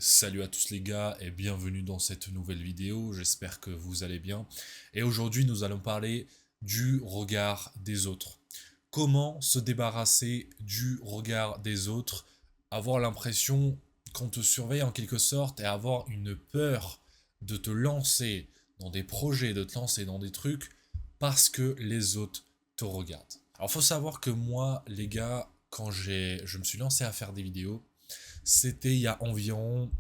Salut à tous les gars et bienvenue dans cette nouvelle vidéo, j'espère que vous allez bien. Et aujourd'hui nous allons parler du regard des autres. Comment se débarrasser du regard des autres, avoir l'impression qu'on te surveille en quelque sorte et avoir une peur de te lancer dans des projets, de te lancer dans des trucs parce que les autres te regardent. Alors faut savoir que moi les gars, quand je me suis lancé à faire des vidéos, c'était il y a environ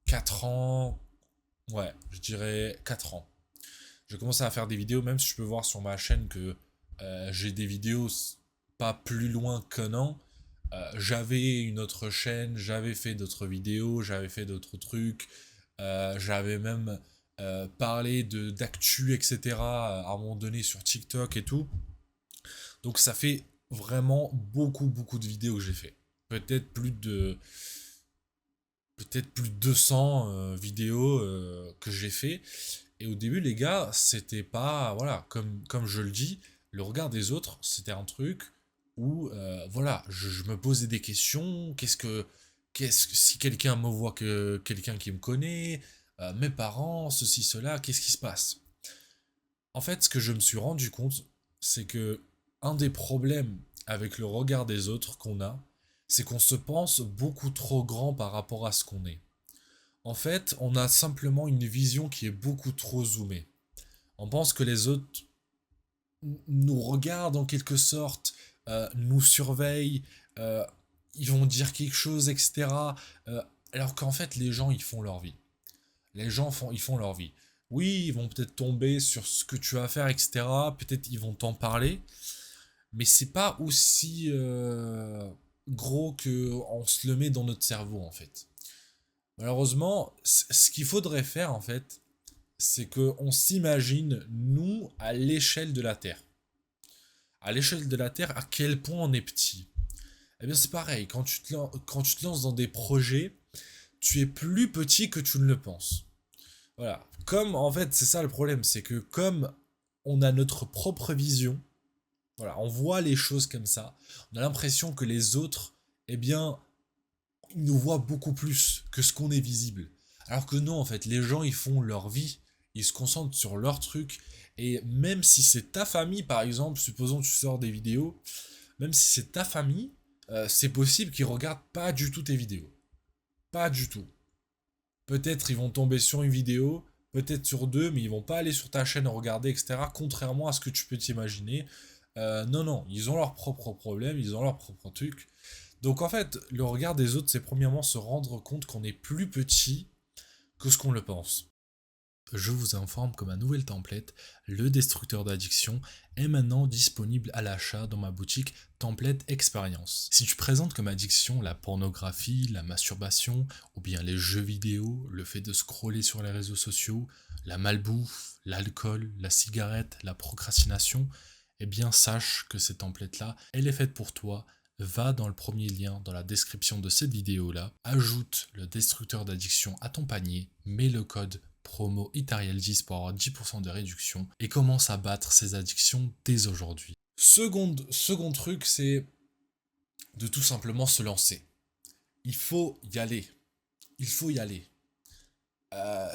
4 ans, ouais, je dirais 4 ans. J'ai commencé à faire des vidéos, même si je peux voir sur ma chaîne que j'ai des vidéos pas plus loin qu'un an. J'avais une autre chaîne, j'avais fait d'autres vidéos, j'avais fait d'autres trucs, j'avais même parlé d'actu, etc. À un moment donné sur TikTok et tout. Donc ça fait vraiment beaucoup de vidéos que j'ai fait. Peut-être plus de peut-être plus de 200 vidéos que j'ai fait. Et au début, les gars, c'était pas, voilà, comme je le dis, le regard des autres, c'était un truc où, voilà, je me posais des questions. Si quelqu'un me voit que quelqu'un qui me connaît, mes parents, ceci, cela, qu'est-ce qui se passe? En fait, ce que je me suis rendu compte, c'est que un des problèmes avec le regard des autres qu'on a, c'est qu'on se pense beaucoup trop grand par rapport à ce qu'on est. En fait, on a simplement une vision qui est beaucoup trop zoomée. On pense que les autres nous regardent en quelque sorte, nous surveillent, euh, ils vont dire quelque chose, etc. Euh, alors qu'en fait, les gens, ils font leur vie. Ils font leur vie. Oui, ils vont peut-être tomber sur ce que tu vas faire, etc. Peut-être ils vont t'en parler, mais c'est pas aussi gros que on se le met dans notre cerveau en fait. Malheureusement, ce qu'il faudrait faire en fait, c'est qu'on s'imagine, nous, à l'échelle de la Terre. À l'échelle de la Terre, à quel point on est petit. Eh bien, c'est pareil, quand tu te lances dans des projets, tu es plus petit que tu ne le penses. Voilà. Comme, en fait, c'est ça le problème, c'est que comme on a notre propre vision, voilà, on voit les choses comme ça, on a l'impression que les autres, eh bien, ils nous voient beaucoup plus que ce qu'on est visible. Alors que non, en fait, les gens, ils font leur vie, ils se concentrent sur leur truc, et même si c'est ta famille, par exemple, supposons que tu sors des vidéos, même si c'est ta famille, c'est possible qu'ils regardent pas du tout tes vidéos. Pas du tout. Peut-être ils vont tomber sur une vidéo, peut-être sur deux, mais ils vont pas aller sur ta chaîne regarder, etc. Contrairement à ce que tu peux t'imaginer. Non, ils ont leurs propres problèmes, ils ont leurs propres trucs. Donc en fait, le regard des autres, c'est premièrement se rendre compte qu'on est plus petit que ce qu'on le pense. Je vous informe que ma nouvelle template, le destructeur d'addiction, est maintenant disponible à l'achat dans ma boutique Template Experience. Si tu présentes comme addiction la pornographie, la masturbation, ou bien les jeux vidéo, le fait de scroller sur les réseaux sociaux, la malbouffe, l'alcool, la cigarette, la procrastination, eh bien sache que cette template-là, elle est faite pour toi. Va dans le premier lien dans la description de cette vidéo-là, ajoute le destructeur d'addiction à ton panier, mets le code promo Itariel10 pour avoir 10% de réduction et commence à battre ces addictions dès aujourd'hui. Second truc, c'est de tout simplement se lancer. Il faut y aller. Il faut y aller.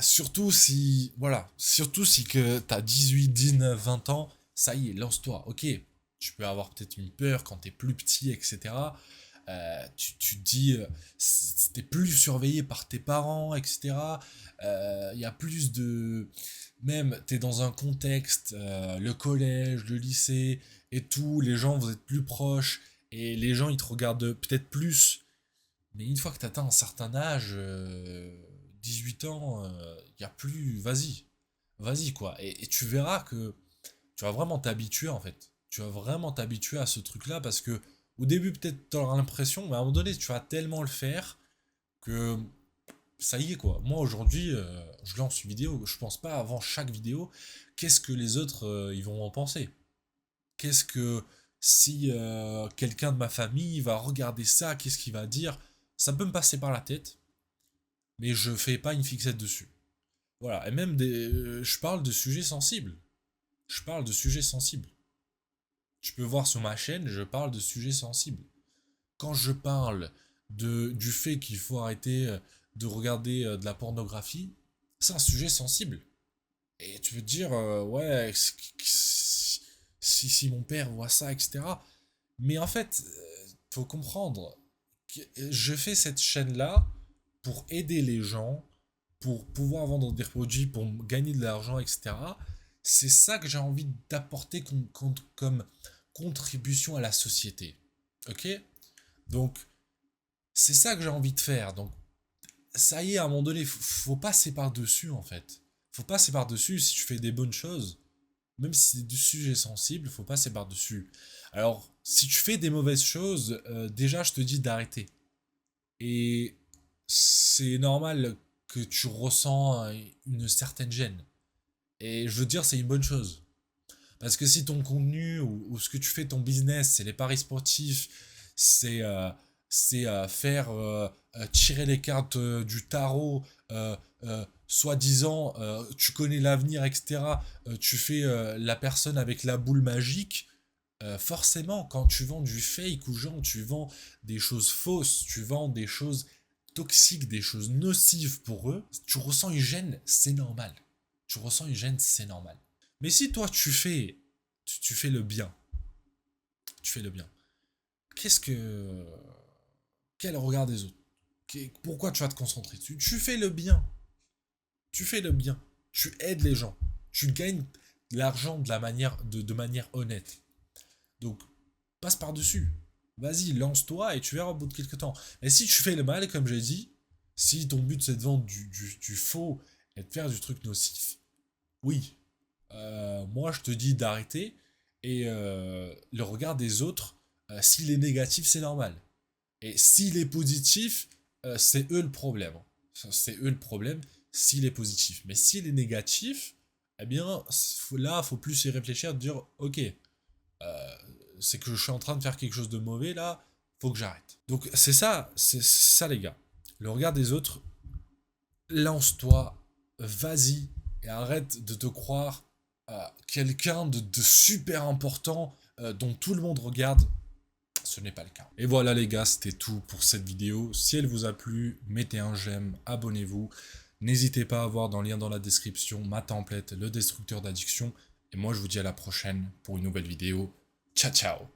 Surtout si que t'as 18, 19, 20 ans, ça y est, lance-toi. Ok, tu peux avoir peut-être une peur quand t'es plus petit, etc. Tu te dis, t'es plus surveillé par tes parents, etc. Il y a plus de... Même, t'es dans un contexte, le collège, le lycée et tout, les gens, vous êtes plus proches et les gens, ils te regardent peut-être plus. Mais une fois que t'atteins un certain âge, 18 ans, il y a plus... Vas-y, vas-y quoi. Et tu verras que tu vas vraiment t'habituer en fait. Tu vas vraiment t'habituer à ce truc-là parce que au début peut-être tu auras l'impression, mais à un moment donné tu vas tellement le faire que ça y est quoi. Moi aujourd'hui, je lance une vidéo, je pense pas avant chaque vidéo, qu'est-ce que les autres ils vont en penser. Qu'est-ce que si quelqu'un de ma famille va regarder ça, qu'est-ce qu'il va dire. Ça peut me passer par la tête, mais je fais pas une fixette dessus. Voilà, et même je parle de sujets sensibles. Je parle de sujets sensibles. Tu peux voir sur ma chaîne, je parle de sujets sensibles. Quand je parle du fait qu'il faut arrêter de regarder de la pornographie, c'est un sujet sensible. Et tu veux te dire, ouais, si mon père voit ça, etc. Mais en fait, faut comprendre que je fais cette chaîne-là pour aider les gens, pour pouvoir vendre des produits, pour gagner de l'argent, etc. C'est ça que j'ai envie d'apporter comme contribution à la société. Ok? Donc, c'est ça que j'ai envie de faire. Donc, ça y est, à un moment donné, faut passer par-dessus, en fait. Faut passer par-dessus si tu fais des bonnes choses. Même si c'est du sujet sensible, faut passer par-dessus. Alors, si tu fais des mauvaises choses, déjà, je te dis d'arrêter. Et c'est normal que tu ressens une certaine gêne. Et je veux dire, c'est une bonne chose. Parce que si ton contenu ou ce que tu fais, ton business, c'est les paris sportifs, c'est faire tirer les cartes du tarot, soi-disant, tu connais l'avenir, etc. Tu fais la personne avec la boule magique. Forcément, quand tu vends du fake aux gens, tu vends des choses fausses, tu vends des choses toxiques, des choses nocives pour eux, tu ressens une gêne, c'est normal. Tu ressens une gêne, c'est normal. Mais si toi tu fais le bien, tu fais le bien, qu'est-ce que... Quel regard des autres? Pourquoi tu vas te concentrer dessus? Tu fais le bien, tu fais le bien, tu aides les gens, tu gagnes de l'argent de manière honnête. Donc, passe par-dessus. Vas-y, lance-toi et tu verras au bout de quelques temps. Et si tu fais le mal, comme j'ai dit, si ton but c'est de vendre du faux et de faire du truc nocif, oui, moi je te dis d'arrêter. Et le regard des autres, s'il est négatif, c'est normal. Et s'il est positif, c'est eux le problème. C'est eux le problème s'il est positif. Mais s'il est négatif, eh bien là, il faut plus y réfléchir, de dire, ok, c'est que je suis en train de faire quelque chose de mauvais là, faut que j'arrête. Donc c'est ça les gars. Le regard des autres, lance-toi, vas-y et arrête de te croire quelqu'un de super important dont tout le monde regarde. Ce n'est pas le cas. Et voilà les gars, c'était tout pour cette vidéo. Si elle vous a plu, mettez un j'aime, abonnez-vous. N'hésitez pas à voir dans le lien dans la description ma template, le destructeur d'addiction. Et moi je vous dis à la prochaine pour une nouvelle vidéo. Ciao ciao.